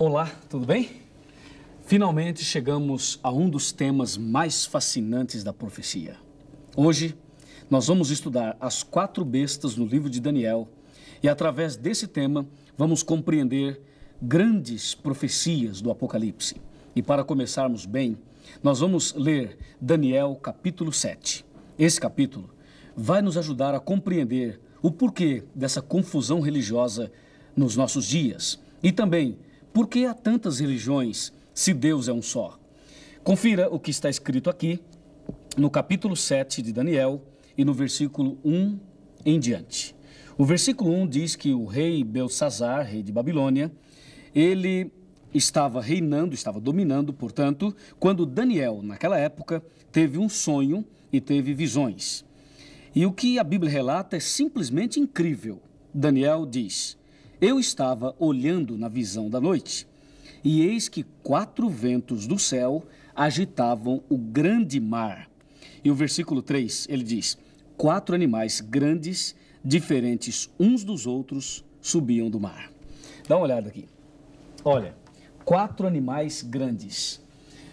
Olá, tudo bem? Finalmente chegamos a um dos temas mais fascinantes da profecia. Hoje, nós vamos estudar as 4 bestas no livro de Daniel e, através desse tema, vamos compreender grandes profecias do Apocalipse. E para começarmos bem, nós vamos ler Daniel capítulo 7. Esse capítulo vai nos ajudar a compreender o porquê dessa confusão religiosa nos nossos dias e também por que há tantas religiões se Deus é um só. Confira o que está escrito aqui no capítulo 7 de Daniel e no versículo 1 em diante. O versículo 1 diz que o rei Beltsazar, rei de Babilônia, ele estava reinando, estava dominando, portanto, quando Daniel, naquela época, teve um sonho e teve visões. E o que a Bíblia relata é simplesmente incrível. Daniel diz: eu estava olhando na visão da noite, e eis que 4 ventos do céu agitavam o grande mar. E o versículo 3, ele diz: 4 animais grandes, diferentes uns dos outros, subiam do mar. Dá uma olhada aqui. Olha, 4 animais grandes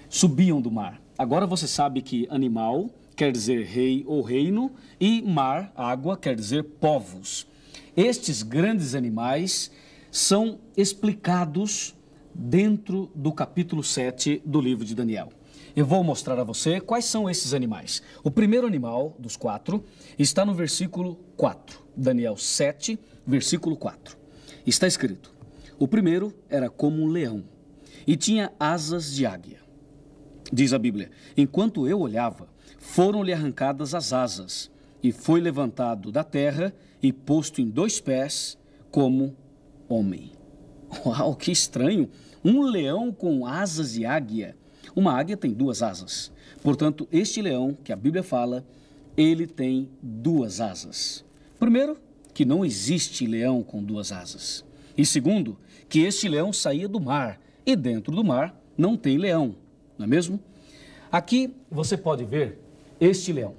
subiam do mar. Agora você sabe que animal quer dizer rei ou reino, e mar, água, quer dizer povos. Estes grandes animais são explicados dentro do capítulo 7 do livro de Daniel. Eu vou mostrar a você quais são esses animais. O primeiro animal dos 4 está no versículo 4. Daniel 7, versículo 4. Está escrito: o primeiro era como um leão e tinha asas de águia. Diz a Bíblia: enquanto eu olhava, foram-lhe arrancadas as asas, e foi levantado da terra e posto em 2 pés como homem. Uau, que estranho! Um leão com asas de águia. Uma águia tem 2 asas. Portanto, este leão, que a Bíblia fala, ele tem 2 asas. Primeiro, que não existe leão com 2 asas. E segundo, que este leão saía do mar, e dentro do mar não tem leão, não é mesmo? Aqui você pode ver este leão.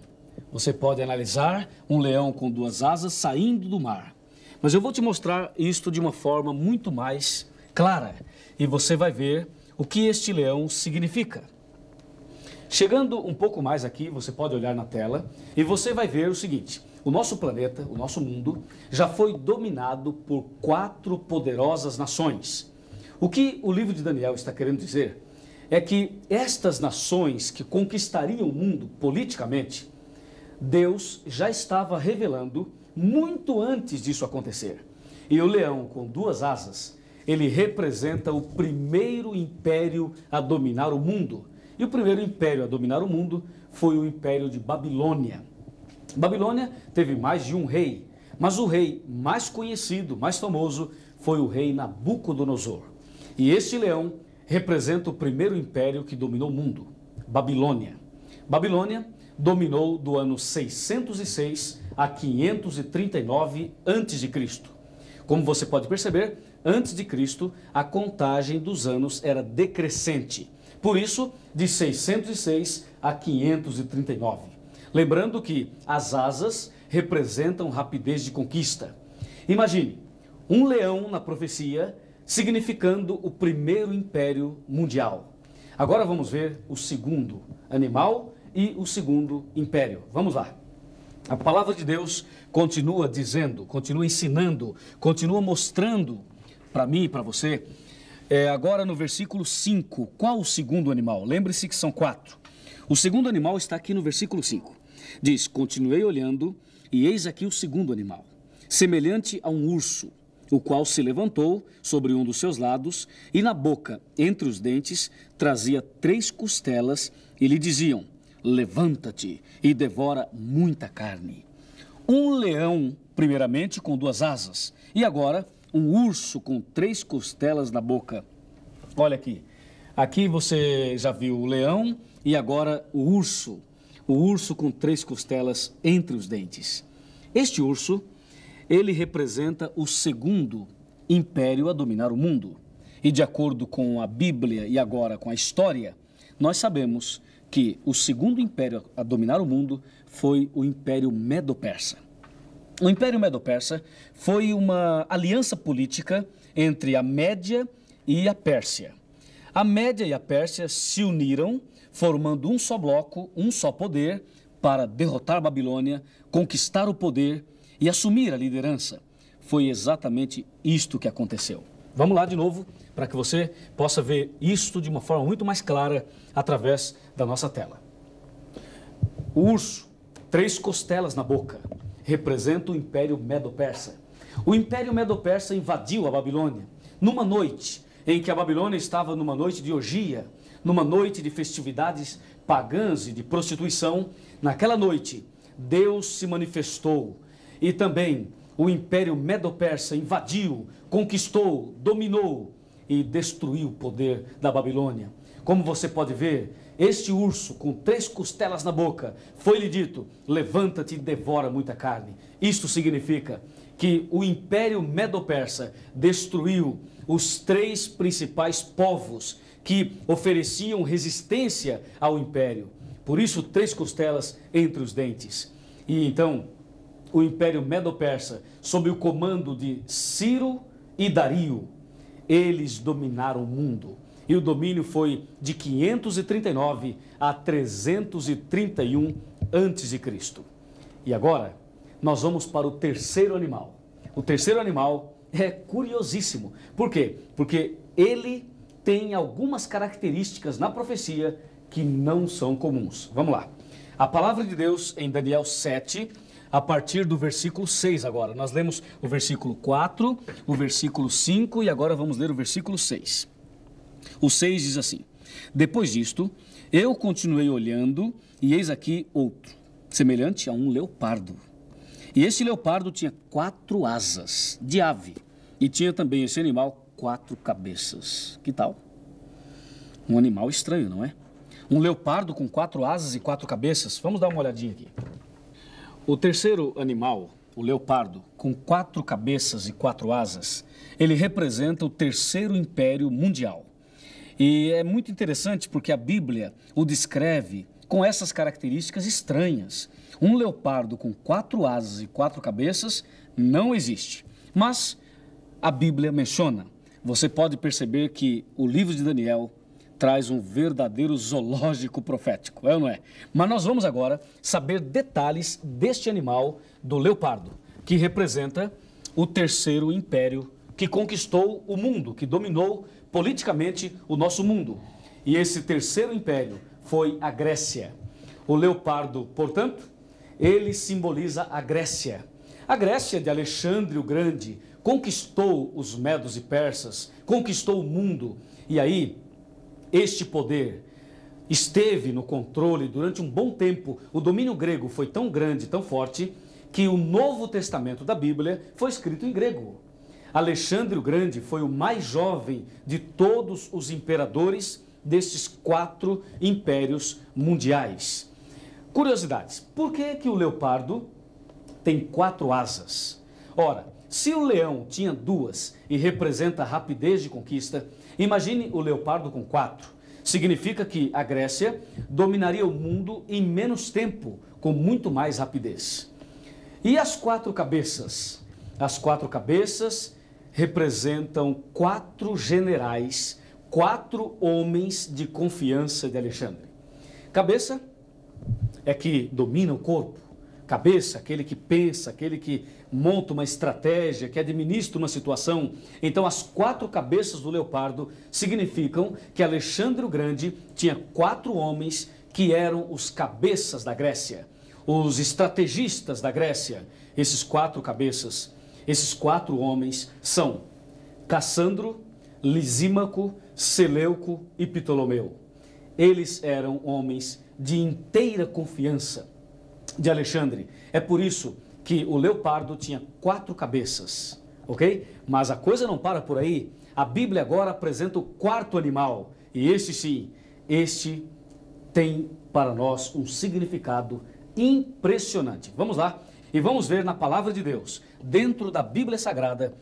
Você pode analisar um leão com 2 asas saindo do mar. Mas eu vou te mostrar isto de uma forma muito mais clara. E você vai ver o que este leão significa. Chegando um pouco mais aqui, você pode olhar na tela e você vai ver o seguinte: o nosso planeta, o nosso mundo, já foi dominado por 4 poderosas nações. O que o livro de Daniel está querendo dizer é que estas nações que conquistariam o mundo politicamente, Deus já estava revelando muito antes disso acontecer. E o leão com 2 asas, ele representa o primeiro império a dominar o mundo. E o primeiro império a dominar o mundo foi o império de Babilônia. Babilônia teve mais de um rei, mas o rei mais conhecido, mais famoso, foi o rei Nabucodonosor. E este leão representa o primeiro império que dominou o mundo, Babilônia. Babilônia dominou do ano 606 a 539 a.C. Como você pode perceber, antes de Cristo, a contagem dos anos era decrescente. Por isso, de 606 a 539. Lembrando que as asas representam rapidez de conquista. Imagine, um leão na profecia significando o primeiro império mundial. Agora vamos ver o segundo animal e o segundo império. Vamos lá. A palavra de Deus continua dizendo, continua ensinando, continua mostrando para mim e para você. Agora no versículo 5, qual o segundo animal? Lembre-se que são 4. O segundo animal está aqui no versículo 5. Diz: continuei olhando e eis aqui o segundo animal, semelhante a um urso, o qual se levantou sobre um dos seus lados, e na boca, entre os dentes, trazia 3 costelas, e lhe diziam: levanta-te e devora muita carne. Um leão, primeiramente, com 2 asas, e agora um urso com 3 costelas na boca. Olha aqui, aqui você já viu o leão e agora o urso com 3 costelas entre os dentes. Este urso, ele representa o segundo império a dominar o mundo. E de acordo com a Bíblia e agora com a história, nós sabemos que o segundo império a dominar o mundo foi o Império Medo-Persa. O Império Medo-Persa foi uma aliança política entre a Média e a Pérsia. A Média e a Pérsia se uniram, formando um só bloco, um só poder, para derrotar a Babilônia, conquistar o poder e assumir a liderança. Foi exatamente isto que aconteceu. Vamos lá de novo, para que você possa ver isto de uma forma muito mais clara através da nossa tela. O urso, 3 costelas na boca, representa o Império Medo-Persa. O Império Medo-Persa invadiu a Babilônia numa noite em que a Babilônia estava numa noite de orgia, numa noite de festividades pagãs e de prostituição. Naquela noite, Deus se manifestou e também o Império Medo-Persa invadiu, conquistou, dominou e destruiu o poder da Babilônia. Como você pode ver, este urso com 3 costelas na boca, foi-lhe dito: levanta-te e devora muita carne. Isto significa que o Império Medo-Persa destruiu os 3 principais povos que ofereciam resistência ao Império. Por isso, 3 costelas entre os dentes. E então, o Império Medo-Persa, sob o comando de Ciro e Dario, eles dominaram o mundo. E o domínio foi de 539 a 331 a.C. E agora, nós vamos para o terceiro animal. O terceiro animal é curiosíssimo. Por quê? Porque ele tem algumas características na profecia que não são comuns. Vamos lá. A palavra de Deus em Daniel 7, a partir do versículo 6 agora. Nós lemos o versículo 4, o versículo 5 e agora vamos ler o versículo 6. O 6 diz assim: depois disto, eu continuei olhando e eis aqui outro, semelhante a um leopardo. E esse leopardo tinha 4 asas de ave e tinha também esse animal 4 cabeças. Que tal? Um animal estranho, não é? Um leopardo com 4 asas e 4 cabeças. Vamos dar uma olhadinha aqui. O terceiro animal, o leopardo, com 4 cabeças e 4 asas, ele representa o terceiro império mundial. E é muito interessante porque a Bíblia o descreve com essas características estranhas. Um leopardo com 4 asas e 4 cabeças não existe. Mas a Bíblia menciona. Você pode perceber que o livro de Daniel traz um verdadeiro zoológico profético, é ou não é? Mas nós vamos agora saber detalhes deste animal, do leopardo, que representa o terceiro império que conquistou o mundo, que dominou politicamente o nosso mundo. E esse terceiro império foi a Grécia. O leopardo, portanto, ele simboliza a Grécia. A Grécia de Alexandre o Grande conquistou os medos e persas, conquistou o mundo. E aí, este poder esteve no controle durante um bom tempo. O domínio grego foi tão grande, tão forte, que o Novo Testamento da Bíblia foi escrito em grego. Alexandre o Grande foi o mais jovem de todos os imperadores destes 4 impérios mundiais. Curiosidades: por que o leopardo tem 4 asas? Ora, se o leão tinha 2 e representa a rapidez de conquista, imagine o leopardo com 4. Significa que a Grécia dominaria o mundo em menos tempo, com muito mais rapidez. E as 4 cabeças? As 4 cabeças representam 4 generais, 4 homens de confiança de Alexandre. Cabeça é que domina o corpo. Cabeça, aquele que pensa, aquele que monta uma estratégia, que administra uma situação. Então, as 4 cabeças do leopardo significam que Alexandre o Grande tinha 4 homens que eram os cabeças da Grécia, os estrategistas da Grécia. Esses 4 cabeças, esses 4 homens são Cassandro, Lisímaco, Seleuco e Ptolomeu. Eles eram homens de inteira confiança de Alexandre. É por isso que o leopardo tinha 4 cabeças, ok? Mas a coisa não para por aí. A Bíblia agora apresenta o 4º animal. E este sim, este tem para nós um significado impressionante. Vamos lá e vamos ver na palavra de Deus, dentro da Bíblia Sagrada,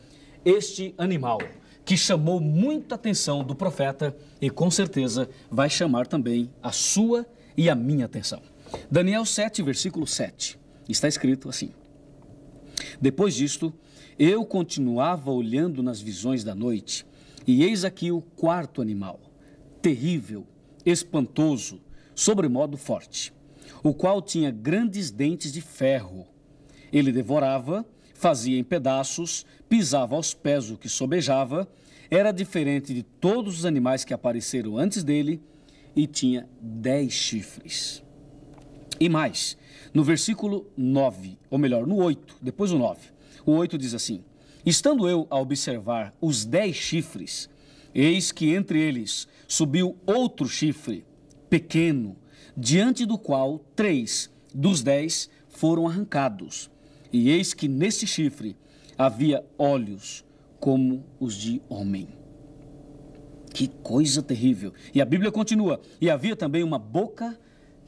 este animal que chamou muita atenção do profeta e com certeza vai chamar também a sua e a minha atenção. Daniel 7, versículo 7, está escrito assim: depois disto, eu continuava olhando nas visões da noite, E eis aqui o quarto animal, terrível, espantoso, sobremodo forte, o qual tinha grandes dentes de ferro. Ele devorava, fazia em pedaços, pisava aos pés o que sobejava, era diferente de todos os animais que apareceram antes dele e tinha 10 chifres. E mais, no versículo 9, ou melhor, no 8, depois o 9, o 8 diz assim: estando eu a observar os 10 chifres, eis que entre eles subiu outro chifre, pequeno, diante do qual 3 dos 10 foram arrancados. E eis que nesse chifre havia olhos como os de homem. Que coisa terrível! E a Bíblia continua: e havia também uma boca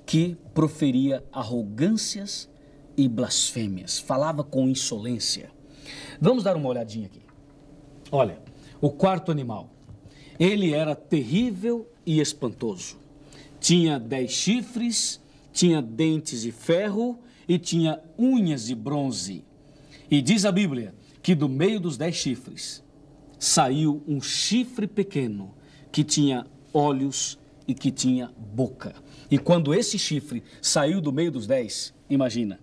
que proferia arrogâncias e blasfêmias, falava com insolência. Vamos dar uma olhadinha aqui. Olha, o quarto animal, ele era terrível e espantoso. Tinha 10 chifres, tinha dentes de ferro e tinha unhas de bronze. E diz a Bíblia que do meio dos 10 chifres saiu um chifre pequeno que tinha olhos e que tinha boca. E quando esse chifre saiu do meio dos 10, imagina,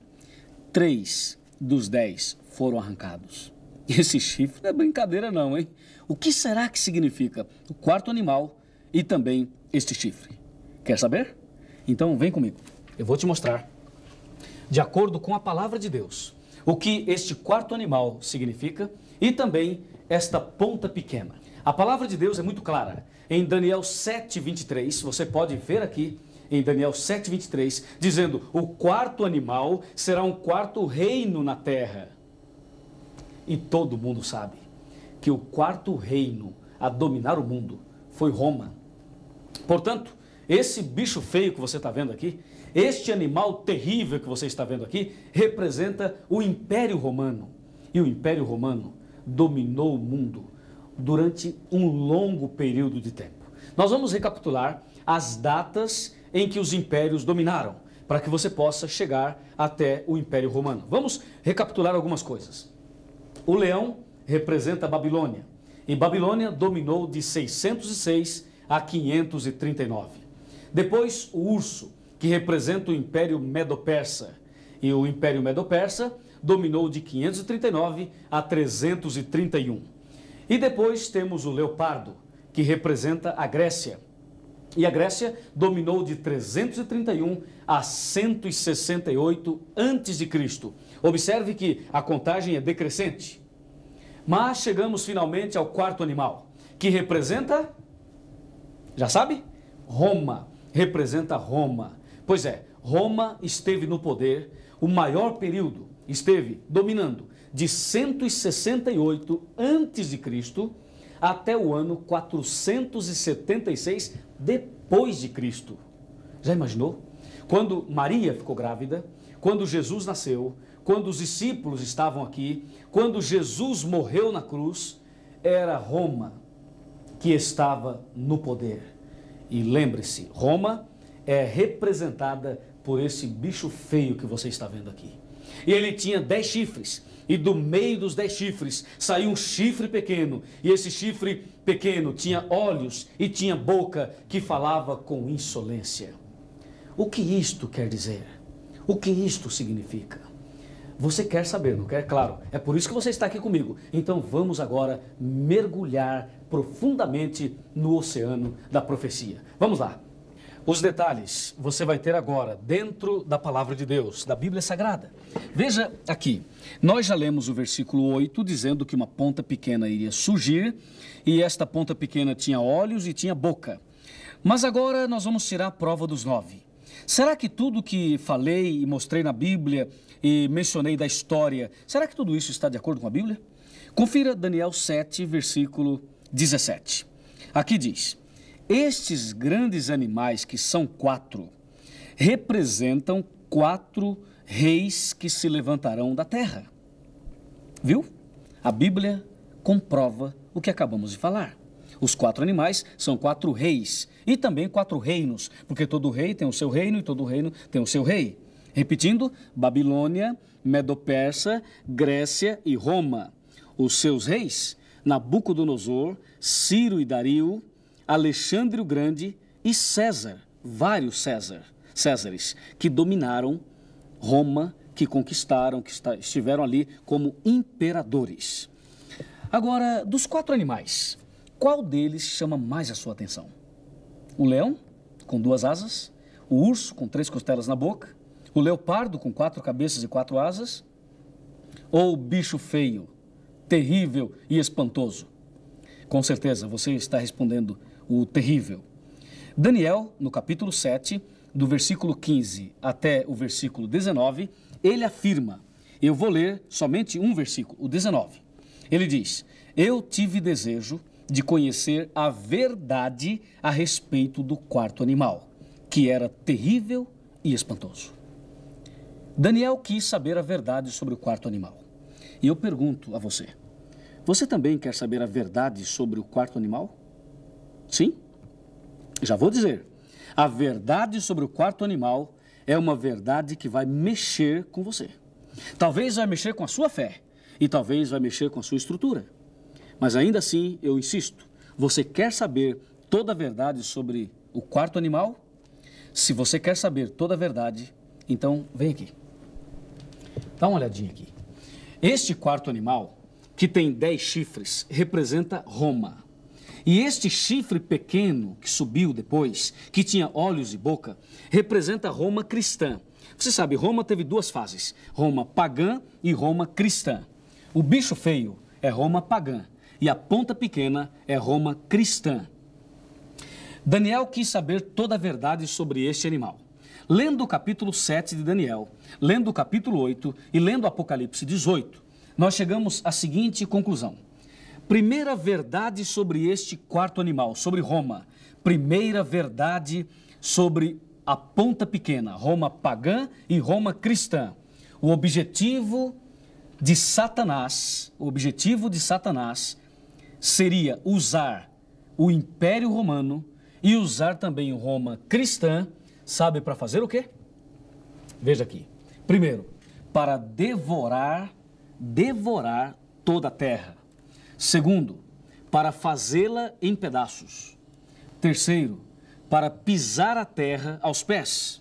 3 dos 10 foram arrancados. Esse chifre não é brincadeira não, hein? O que será que significa o quarto animal e também este chifre? Quer saber? Então vem comigo, eu vou te mostrar, de acordo com a palavra de Deus, o que este quarto animal significa e também esta ponta pequena. A palavra de Deus é muito clara. Em Daniel 7:23, você pode ver aqui, em Daniel 7:23, dizendo: o quarto animal será um quarto reino na terra. E todo mundo sabe que o quarto reino a dominar o mundo foi Roma. Portanto, esse bicho feio que você está vendo aqui, este animal terrível que você está vendo aqui, representa o Império Romano. E o Império Romano dominou o mundo durante um longo período de tempo. Nós vamos recapitular as datas em que os impérios dominaram, para que você possa chegar até o Império Romano. Vamos recapitular algumas coisas. O leão representa a Babilônia, e Babilônia dominou de 606 a 539. Depois, o urso, que representa o Império Medo-Persa, e o Império Medo-Persa dominou de 539 a 331. E depois temos o leopardo, que representa a Grécia. E a Grécia dominou de 331 a 168 a.C. Observe que a contagem é decrescente. Mas chegamos finalmente ao quarto animal, que representa, já sabe? Roma, representa Roma. Pois é, Roma esteve no poder o maior período, esteve dominando de 168 a.C. até o ano 476 depois de Cristo. Já imaginou? Quando Maria ficou grávida, quando Jesus nasceu, quando os discípulos estavam aqui, quando Jesus morreu na cruz, era Roma que estava no poder. E lembre-se, Roma é representada por esse bicho feio que você está vendo aqui. E ele tinha 10 chifres, e do meio dos 10 chifres saiu um chifre pequeno, e esse chifre pequeno tinha olhos e tinha boca que falava com insolência. O que isto quer dizer? O que isto significa? Você quer saber, não quer? Claro, é por isso que você está aqui comigo. Então vamos agora mergulhar profundamente no oceano da profecia. Vamos lá. Os detalhes você vai ter agora dentro da palavra de Deus, da Bíblia Sagrada. Veja aqui, nós já lemos o versículo 8, dizendo que uma ponta pequena iria surgir, e esta ponta pequena tinha olhos e tinha boca. Mas agora nós vamos tirar a prova dos 9. Será que tudo que falei e mostrei na Bíblia e mencionei da história, será que tudo isso está de acordo com a Bíblia? Confira Daniel 7, versículo 17. Aqui diz: estes grandes animais, que são 4, representam 4 reis que se levantarão da terra. Viu? A Bíblia comprova o que acabamos de falar. Os 4 animais são 4 reis e também 4 reinos, porque todo rei tem o seu reino e todo reino tem o seu rei. Repetindo, Babilônia, Medo-Persa, Grécia e Roma. Os seus reis Nabucodonosor, Ciro e Dario, Alexandre o Grande e César, vários Césares, que dominaram Roma, que conquistaram, que estiveram ali como imperadores. Agora, dos 4 animais, qual deles chama mais a sua atenção? O leão, com 2 asas, o urso, com 3 costelas na boca, o leopardo, com 4 cabeças e 4 asas, ou o bicho feio, terrível e espantoso? Com certeza, você está respondendo o terrível. Daniel, no capítulo 7, do versículo 15 até o versículo 19, ele afirma, eu vou ler somente um versículo, o 19. Ele diz, eu tive desejo de conhecer a verdade a respeito do 4º animal, que era terrível e espantoso. Daniel quis saber a verdade sobre o 4º animal. E eu pergunto a você, você também quer saber a verdade sobre o 4º animal? Sim? Já vou dizer, a verdade sobre o 4º animal é uma verdade que vai mexer com você. Talvez vai mexer com a sua fé e talvez vai mexer com a sua estrutura. Mas ainda assim, eu insisto, você quer saber toda a verdade sobre o 4º animal? Se você quer saber toda a verdade, então vem aqui. Dá uma olhadinha aqui. Este 4º animal, que tem 10 chifres, representa Roma. E este chifre pequeno que subiu depois, que tinha olhos e boca, representa Roma cristã. Você sabe, Roma teve 2 fases, Roma pagã e Roma cristã. O bicho feio é Roma pagã e a ponta pequena é Roma cristã. Daniel quis saber toda a verdade sobre este animal. Lendo o capítulo 7 de Daniel, lendo o capítulo 8 e lendo Apocalipse 18, nós chegamos à seguinte conclusão. Primeira verdade sobre este 4º animal, sobre Roma. Primeira verdade sobre a ponta pequena, Roma pagã e Roma cristã. O objetivo de Satanás seria usar o Império Romano e usar também Roma cristã, sabe para fazer o quê? Veja aqui. Primeiro, para devorar toda a terra. Segundo, para fazê-la em pedaços. Terceiro, para pisar a terra aos pés.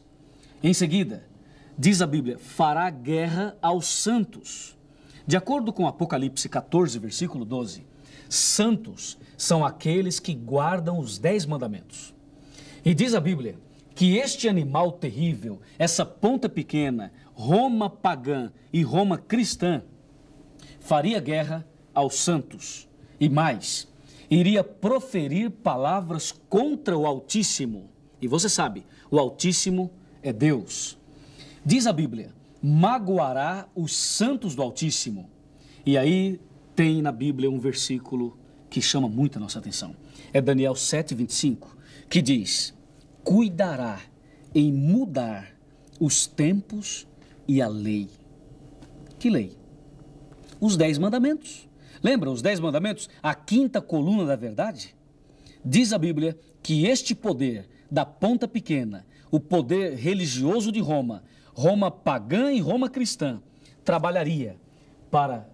Em seguida, diz a Bíblia, fará guerra aos santos. De acordo com Apocalipse 14, versículo 12, santos são aqueles que guardam os 10 mandamentos. E diz a Bíblia que este animal terrível, essa ponta pequena, Roma pagã e Roma cristã, faria guerra aos santos e mais, iria proferir palavras contra o Altíssimo. E você sabe, o Altíssimo é Deus. Diz a Bíblia, magoará os santos do Altíssimo. E aí tem na Bíblia um versículo que chama muito a nossa atenção. É Daniel 7:25, que diz, cuidará em mudar os tempos e a lei. Que lei? Os 10 mandamentos. Lembra os 10 mandamentos? A 5ª coluna da verdade? Diz a Bíblia que este poder da ponta pequena, o poder religioso de Roma, Roma pagã e Roma cristã, trabalharia para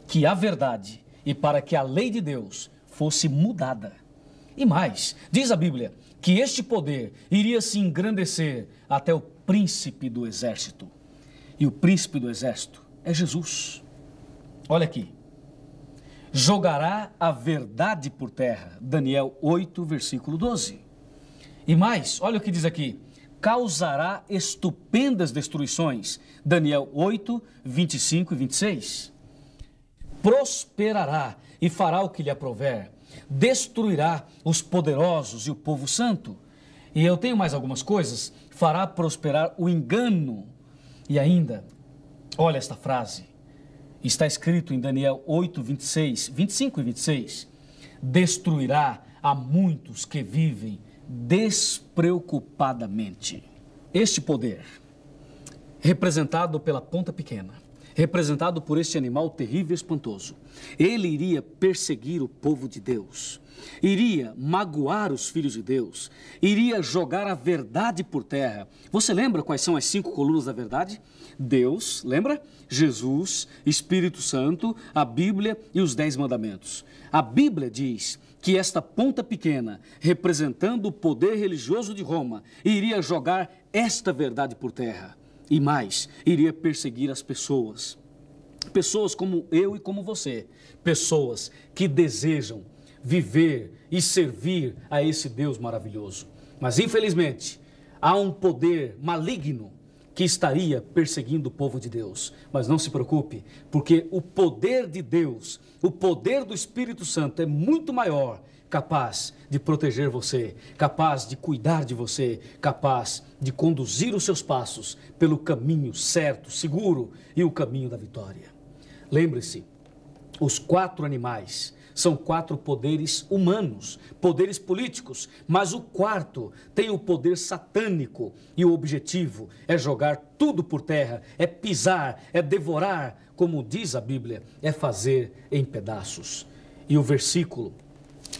que a verdade e para que a lei de Deus fosse mudada. E mais, diz a Bíblia que este poder iria se engrandecer até o príncipe do exército. E o príncipe do exército é Jesus. Olha aqui. Jogará a verdade por terra. Daniel 8, versículo 12. E mais, olha o que diz aqui. Causará estupendas destruições. Daniel 8, 25 e 26. Prosperará e fará o que lhe aprouver. Destruirá os poderosos e o povo santo. E eu tenho mais algumas coisas. Fará prosperar o engano. E ainda, olha esta frase. Está escrito em Daniel 8, 25 e 26. Destruirá a muitos que vivem despreocupadamente. Este poder, representado pela ponta pequena, representado por este animal terrível e espantoso. Ele iria perseguir o povo de Deus, iria magoar os filhos de Deus, iria jogar a verdade por terra. Você lembra quais são as 5 colunas da verdade? Deus, lembra? Jesus, Espírito Santo, a Bíblia e os 10 mandamentos. A Bíblia diz que esta ponta pequena, representando o poder religioso de Roma, iria jogar esta verdade por terra. E mais, iria perseguir as pessoas. Pessoas como eu e como você. Pessoas que desejam viver e servir a esse Deus maravilhoso. Mas, infelizmente, há um poder maligno que estaria perseguindo o povo de Deus. Mas não se preocupe, porque o poder de Deus, o poder do Espírito Santo é muito maior, capaz de proteger você, capaz de cuidar de você, capaz de conduzir os seus passos pelo caminho certo, seguro e o caminho da vitória. Lembre-se, os 4 animais são 4 poderes humanos, poderes políticos, mas o 4º tem o poder satânico e o objetivo é jogar tudo por terra, é pisar, é devorar, como diz a Bíblia, é fazer em pedaços. E o versículo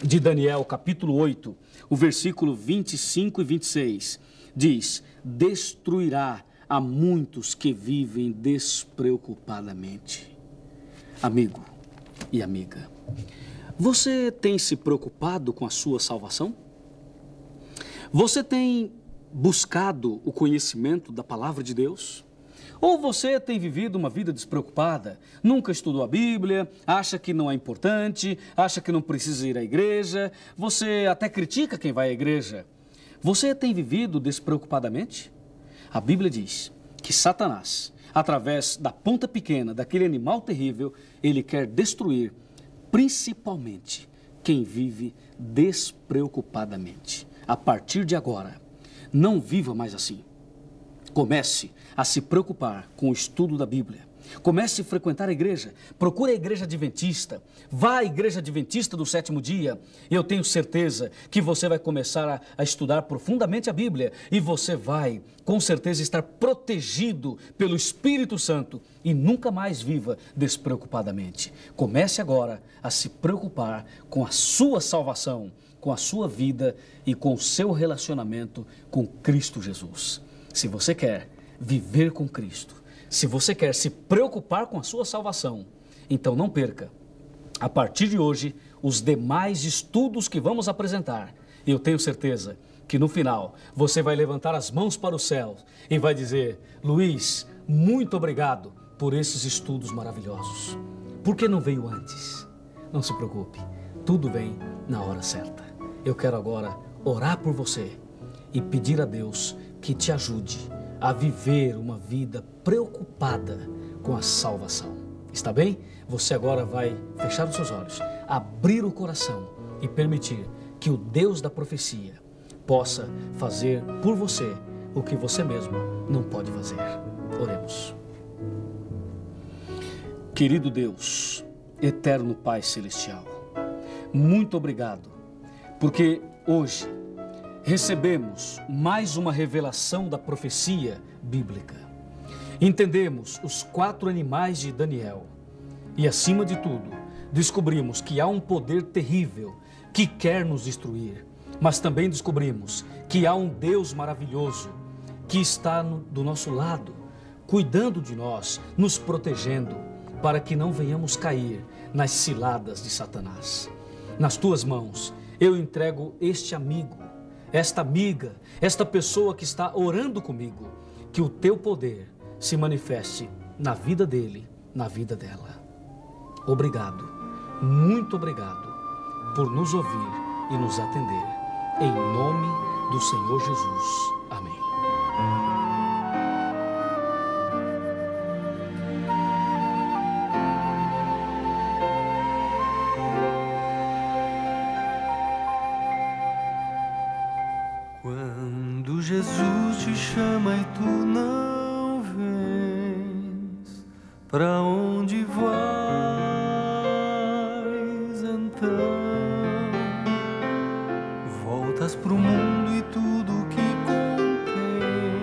de Daniel, capítulo 8, o versículo 25 e 26, diz: destruirá a muitos que vivem despreocupadamente. Amigo e amiga, você tem se preocupado com a sua salvação? Você tem buscado o conhecimento da palavra de Deus? Ou você tem vivido uma vida despreocupada, nunca estudou a Bíblia, acha que não é importante, acha que não precisa ir à igreja, você até critica quem vai à igreja. Você tem vivido despreocupadamente? A Bíblia diz que Satanás, através da ponta pequena daquele animal terrível, ele quer destruir principalmente quem vive despreocupadamente. A partir de agora, não viva mais assim. Comece a se preocupar com o estudo da Bíblia. Comece a frequentar a igreja. Procure a igreja adventista. Vá à igreja adventista do 7º dia. Eu tenho certeza que você vai começar a estudar profundamente a Bíblia. E você vai, com certeza, estar protegido pelo Espírito Santo. E nunca mais viva despreocupadamente. Comece agora a se preocupar com a sua salvação, com a sua vida e com o seu relacionamento com Cristo Jesus. Se você quer viver com Cristo, se você quer se preocupar com a sua salvação, então não perca, a partir de hoje, os demais estudos que vamos apresentar. E eu tenho certeza que no final você vai levantar as mãos para o céu e vai dizer: Luiz, muito obrigado por esses estudos maravilhosos. Por que não veio antes? Não se preocupe, tudo vem na hora certa. Eu quero agora orar por você e pedir a Deus que te ajude a viver uma vida preocupada com a salvação. Está bem? Você agora vai fechar os seus olhos, abrir o coração e permitir que o Deus da profecia possa fazer por você o que você mesmo não pode fazer. Oremos. Querido Deus, eterno Pai Celestial, muito obrigado, porque hoje recebemos mais uma revelação da profecia bíblica. Entendemos os 4 animais de Daniel e, acima de tudo, descobrimos que há um poder terrível que quer nos destruir, mas também descobrimos que há um Deus maravilhoso que está do nosso lado, cuidando de nós, nos protegendo, para que não venhamos cair nas ciladas de Satanás. Nas tuas mãos, eu entrego este amigo, esta amiga, esta pessoa que está orando comigo, que o teu poder se manifeste na vida dele, na vida dela. Obrigado, muito obrigado por nos ouvir e nos atender. Em nome do Senhor Jesus. Amém. Quando Jesus te chama e tu não vens, pra onde vais então? Voltas pro mundo e tudo que contém,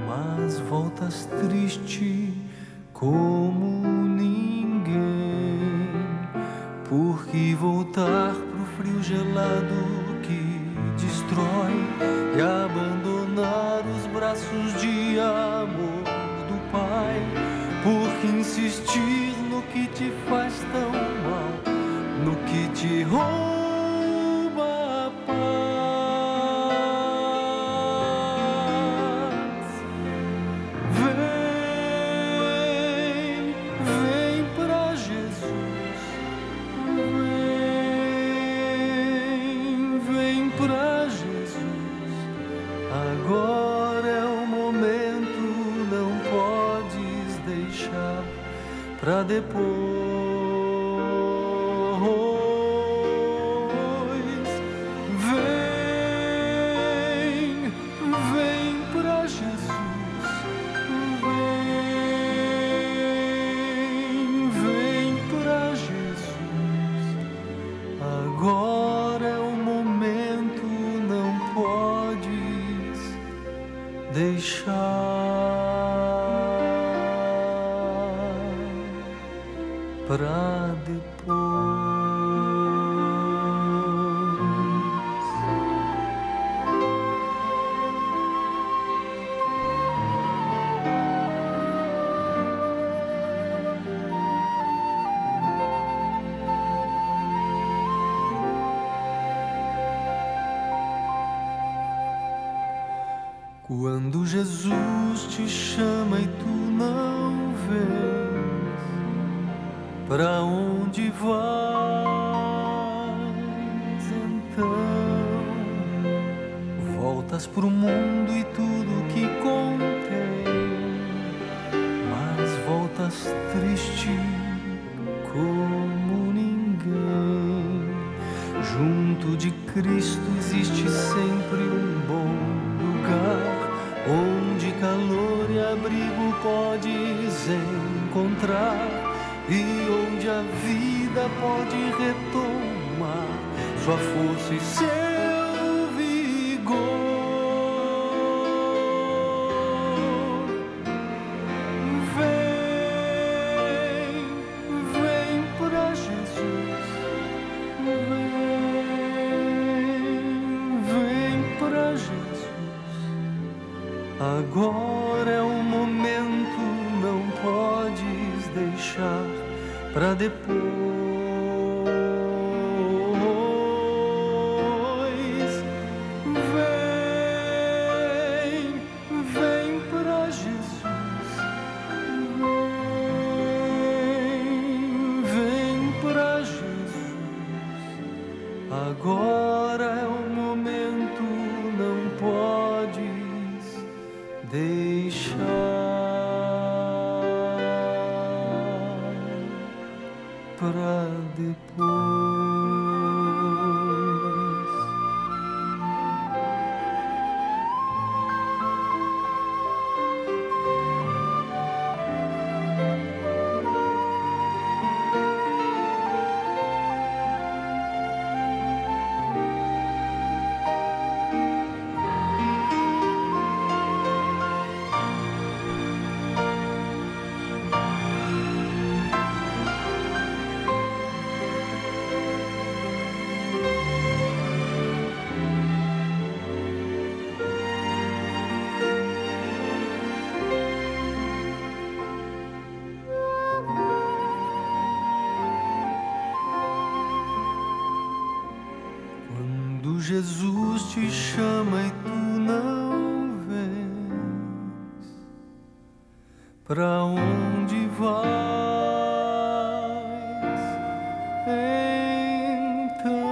mas voltas triste, como ninguém. Por que voltar pro frio gelado que destrói e abandonar os braços de amor do Pai? Por que insistir no que te faz tão mal, no que te rouba a paz? Vem pra Jesus, vem pra Jesus. Agora é o momento, não podes deixar pra depois. Vem pra Jesus, vem pra Jesus. Agora é o momento, não podes deixar pra depois. Quando Jesus te chama e tu não vês, pra onde vais então? Voltas pro mundo e tudo que contém, mas voltas triste como ninguém. Junto de Cristo existe sempre um bom lugar, onde calor e abrigo podes encontrar, e onde a vida pode retomar sua força e seu vigor. Vem pra Jesus, vem pra Jesus. Agora é o momento, não podes deixar pra depois. Vem pra Jesus, vem pra Jesus. Agora é o momento, não podes deixar pra depois. Jesus te chama e tu não vês, pra onde vais então?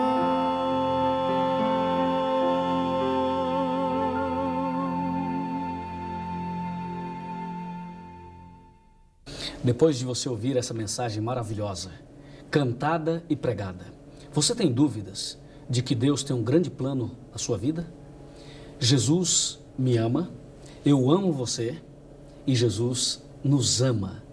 Depois de você ouvir essa mensagem maravilhosa, cantada e pregada, você tem dúvidas de que Deus tem um grande plano na sua vida? Jesus me ama, eu amo você e Jesus nos ama.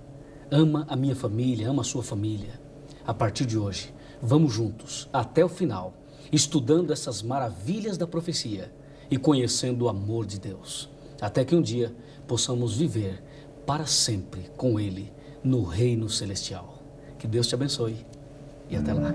Ama a minha família, ama a sua família. A partir de hoje, vamos juntos até o final, estudando essas maravilhas da profecia e conhecendo o amor de Deus, até que um dia possamos viver para sempre com Ele no reino celestial. Que Deus te abençoe e até lá.